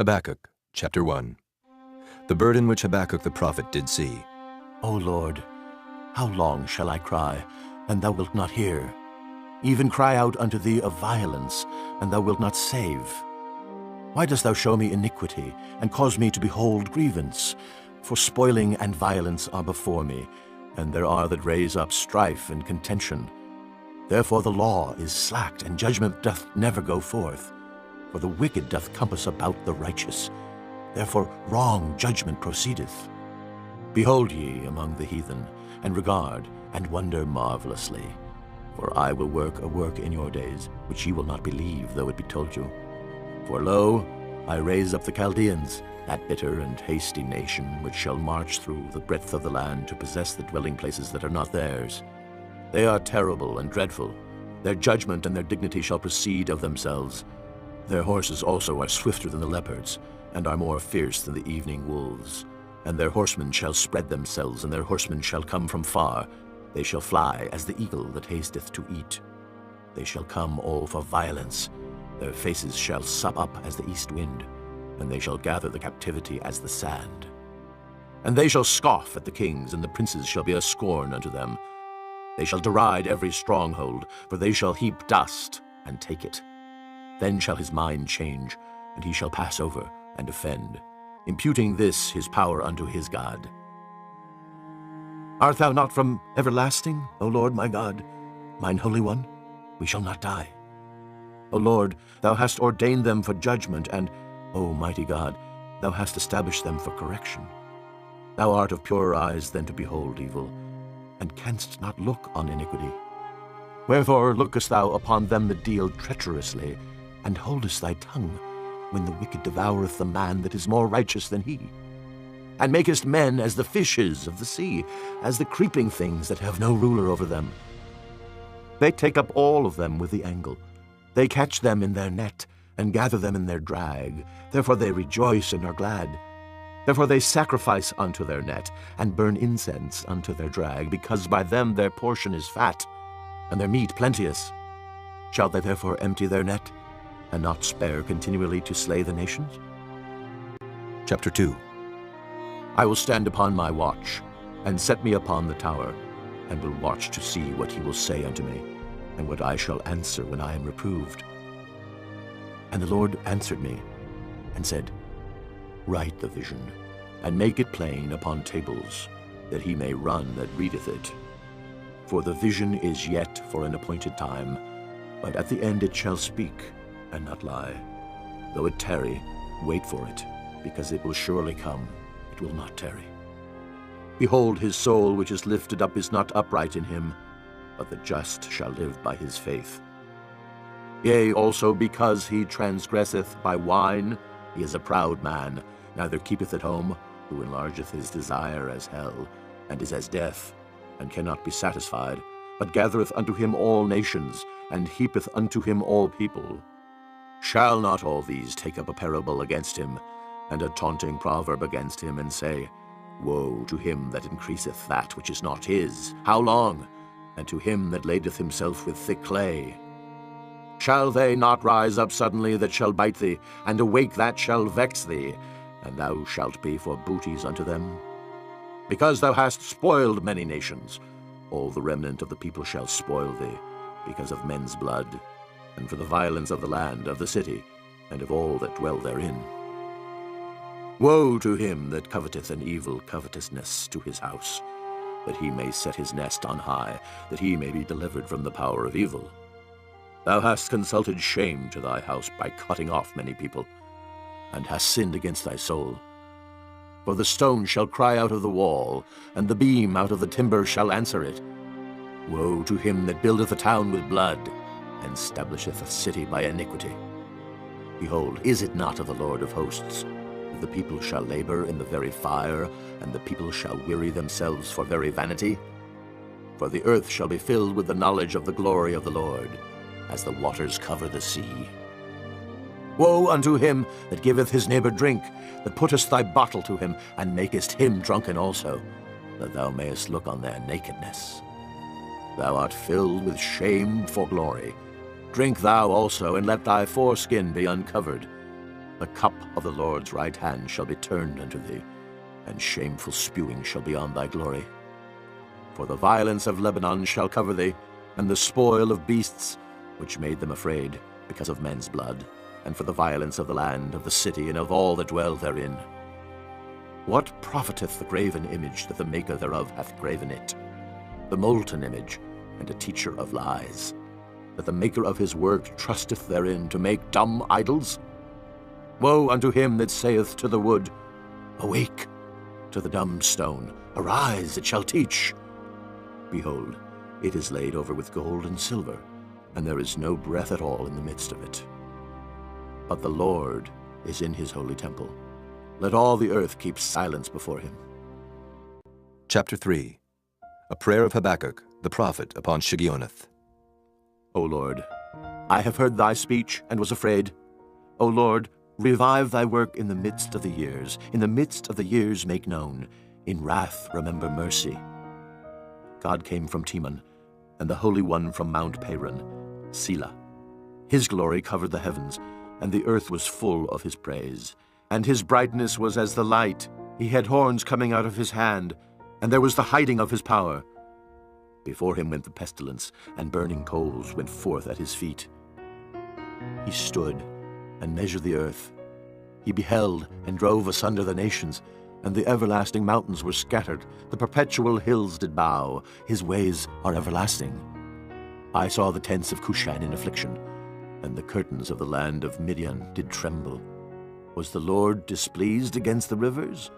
Habakkuk, chapter 1. The burden which Habakkuk the prophet did see. O Lord, how long shall I cry, and thou wilt not hear? Even cry out unto thee of violence, and thou wilt not save. Why dost thou show me iniquity, and cause me to behold grievance? For spoiling and violence are before me, and there are that raise up strife and contention. Therefore the law is slacked, and judgment doth never go forth. For the wicked doth compass about the righteous. Therefore wrong judgment proceedeth. Behold ye among the heathen, and regard, and wonder marvelously. For I will work a work in your days, which ye will not believe, though it be told you. For lo, I raise up the Chaldeans, that bitter and hasty nation, which shall march through the breadth of the land to possess the dwelling places that are not theirs. They are terrible and dreadful. Their judgment and their dignity shall proceed of themselves. Their horses also are swifter than the leopards, and are more fierce than the evening wolves. And their horsemen shall spread themselves, and their horsemen shall come from far. They shall fly as the eagle that hasteth to eat. They shall come all for violence. Their faces shall sup up as the east wind, and they shall gather the captivity as the sand. And they shall scoff at the kings, and the princes shall be a scorn unto them. They shall deride every stronghold, for they shall heap dust and take it. Then shall his mind change, and he shall pass over and offend, imputing this his power unto his God. Art thou not from everlasting, O Lord my God, mine Holy One? We shall not die. O Lord, thou hast ordained them for judgment, and, O mighty God, thou hast established them for correction. Thou art of purer eyes than to behold evil, and canst not look on iniquity. Wherefore lookest thou upon them that deal treacherously, and holdest thy tongue, when the wicked devoureth the man that is more righteous than he? And makest men as the fishes of the sea, as the creeping things that have no ruler over them. They take up all of them with the angle. They catch them in their net, and gather them in their drag. Therefore they rejoice and are glad. Therefore they sacrifice unto their net, and burn incense unto their drag, because by them their portion is fat, and their meat plenteous. Shall they therefore empty their net, and not spare continually to slay the nations? Chapter 2. I will stand upon my watch, and set me upon the tower, and will watch to see what he will say unto me, and what I shall answer when I am reproved. And the Lord answered me, and said, Write the vision, and make it plain upon tables, that he may run that readeth it. For the vision is yet for an appointed time, but at the end it shall speak, and not lie. Though it tarry, wait for it, because it will surely come, it will not tarry. Behold, his soul which is lifted up is not upright in him, but the just shall live by his faith. Yea, also because he transgresseth by wine, he is a proud man, neither keepeth at home, who enlargeth his desire as hell, and is as death, and cannot be satisfied, but gathereth unto him all nations, and heapeth unto him all people. Shall not all these take up a parable against him, and a taunting proverb against him, and say, Woe to him that increaseth that which is not his! How long? And to him that ladeth himself with thick clay. Shall they not rise up suddenly that shall bite thee, and awake that shall vex thee, and thou shalt be for booties unto them? Because thou hast spoiled many nations, all the remnant of the people shall spoil thee, because of men's blood, and for the violence of the land, of the city, and of all that dwell therein. Woe to him that coveteth an evil covetousness to his house, that he may set his nest on high, that he may be delivered from the power of evil. Thou hast consulted shame to thy house by cutting off many people, and hast sinned against thy soul. For the stone shall cry out of the wall, and the beam out of the timber shall answer it. Woe to him that buildeth a town with blood, and establisheth a city by iniquity. Behold, is it not of the Lord of hosts? The people shall labor in the very fire, and the people shall weary themselves for very vanity. For the earth shall be filled with the knowledge of the glory of the Lord, as the waters cover the sea. Woe unto him that giveth his neighbor drink, that puttest thy bottle to him, and makest him drunken also, that thou mayest look on their nakedness. Thou art filled with shame for glory. Drink thou also, and let thy foreskin be uncovered. The cup of the Lord's right hand shall be turned unto thee, and shameful spewing shall be on thy glory. For the violence of Lebanon shall cover thee, and the spoil of beasts, which made them afraid, because of men's blood, and for the violence of the land, of the city, and of all that dwell therein. What profiteth the graven image that the maker thereof hath graven it? The molten image, and a teacher of lies, that the maker of his work trusteth therein to make dumb idols? Woe unto him that saith to the wood, Awake! To the dumb stone, Arise, it shall teach. Behold, it is laid over with gold and silver, and there is no breath at all in the midst of it. But the Lord is in his holy temple. Let all the earth keep silence before him. Chapter 3. A prayer of Habakkuk, the prophet, upon Shigionoth. O Lord, I have heard thy speech and was afraid. O Lord, revive thy work in the midst of the years. In the midst of the years make known. In wrath remember mercy. God came from Teman, and the Holy One from Mount Paran, Selah. His glory covered the heavens, and the earth was full of his praise. And his brightness was as the light. He had horns coming out of his hand, and there was the hiding of his power. Before him went the pestilence, and burning coals went forth at his feet. He stood and measured the earth. He beheld and drove asunder the nations, and the everlasting mountains were scattered. The perpetual hills did bow. His ways are everlasting. I saw the tents of Cushan in affliction, and the curtains of the land of Midian did tremble. Was the Lord displeased against the rivers?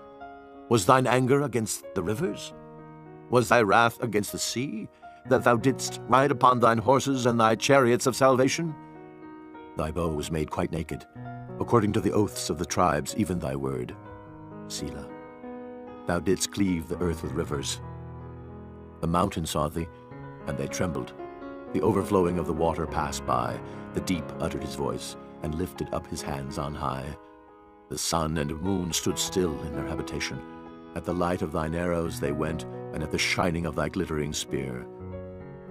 Was thine anger against the rivers? Was thy wrath against the sea, that thou didst ride upon thine horses and thy chariots of salvation? Thy bow was made quite naked, according to the oaths of the tribes, even thy word. Selah. Thou didst cleave the earth with rivers. The mountains saw thee, and they trembled. The overflowing of the water passed by. The deep uttered his voice, and lifted up his hands on high. The sun and moon stood still in their habitation. At the light of thine arrows they went, and at the shining of thy glittering spear.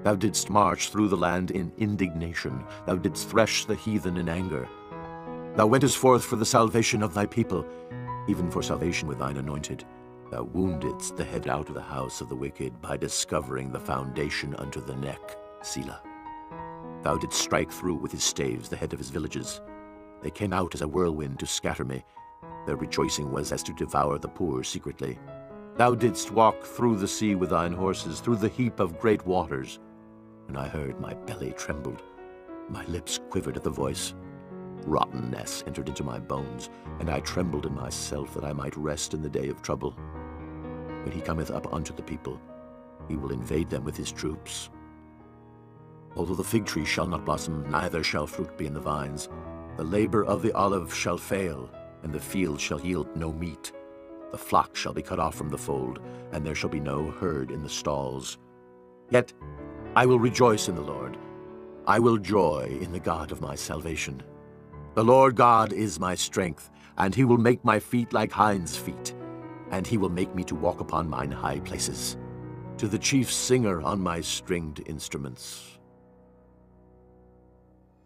Thou didst march through the land in indignation. Thou didst thresh the heathen in anger. Thou wentest forth for the salvation of thy people, even for salvation with thine anointed. Thou woundedst the head out of the house of the wicked by discovering the foundation unto the neck. Selah. Thou didst strike through with his staves the head of his villages. They came out as a whirlwind to scatter me. Their rejoicing was as to devour the poor secretly. Thou didst walk through the sea with thine horses, through the heap of great waters. And I heard my belly trembled. My lips quivered at the voice. Rottenness entered into my bones, and I trembled in myself that I might rest in the day of trouble. When he cometh up unto the people, he will invade them with his troops. Although the fig tree shall not blossom, neither shall fruit be in the vines, the labor of the olive shall fail, and the field shall yield no meat. The flock shall be cut off from the fold, and there shall be no herd in the stalls. Yet I will rejoice in the Lord. I will joy in the God of my salvation. The Lord God is my strength, and he will make my feet like hinds' feet, and he will make me to walk upon mine high places, to the chief singer on my stringed instruments.